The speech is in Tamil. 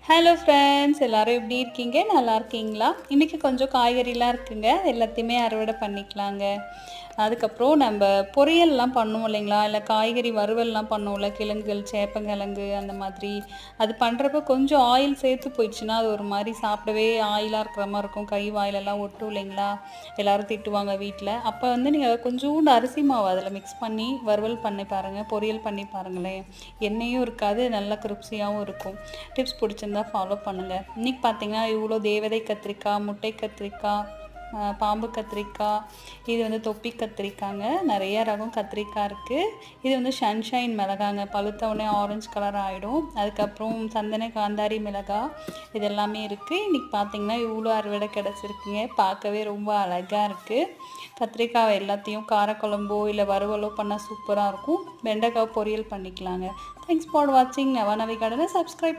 ஹலோ ஃப்ரெண்ட்ஸ், எல்லாரும் எப்படி இருக்கீங்க? நல்லா இருக்கீங்களா? இன்றைக்கி கொஞ்சம் காய்கறிலாம் இருக்குங்க, எல்லாத்தையுமே அறுவடை பண்ணிக்கலாங்க. அதுக்கப்புறம் நம்ம பொரியல்லாம் பண்ணுவோம் இல்லைங்களா, இல்லை காய்கறி வறுவல்லாம் பண்ணுவோம்ல, கிழங்குகள், சேப்பங்கிழங்கு அந்த மாதிரி. அது பண்ணுறப்ப கொஞ்சம் ஆயில் சேர்த்து போயிடுச்சுன்னா அது ஒரு மாதிரி சாப்பிடவே ஆயிலாக இருக்கிற மாதிரி இருக்கும். கை வாயிலெல்லாம் ஒட்டும் இல்லைங்களா, எல்லோரும் திட்டுவாங்க வீட்டில். அப்போ வந்து நீங்கள் கொஞ்சோண்டு அரிசி மாவு அதில் மிக்ஸ் பண்ணி வறுவல் பண்ணி பாருங்கள், பொரியல் பண்ணி பாருங்களேன். எண்ணெயும் இருக்காது, நல்லா கிரிப்ஸியாகவும் இருக்கும். டிப்ஸ் பிடிச்சிருந்தா ஃபாலோ பண்ணுங்கள். இன்றைக்கி பார்த்தீங்கன்னா இவ்வளோ தேவதை கத்திரிக்காய், முட்டை கத்திரிக்காய், பாம்பு கத்திரிக்காய், இது வந்து தொப்பி கத்திரிக்காங்க. நிறைய ரகம் கத்திரிக்காய் இருக்குது. இது வந்து சன்ஷைன் மிளகாங்க, பழுத்தவுடனே ஆரஞ்சு கலர் ஆகிடும். அதுக்கப்புறம் சந்தன காந்தாரி மிளகாய், இது எல்லாமே இருக்குது. இன்றைக்கி பார்த்திங்கன்னா இவ்வளோ அறுவடை கிடச்சிருக்குங்க. பார்க்கவே ரொம்ப அழகாக இருக்குது. கத்திரிக்காய் எல்லாத்தையும் காரக்குழம்போ இல்லை வறுவலோ பண்ணால் சூப்பராக இருக்கும். வெண்டைக்காய் பொரியல் பண்ணிக்கலாங்க. தேங்க்ஸ் ஃபார் வாட்சிங். நவநவி கார்டனை சப்ஸ்கிரைப்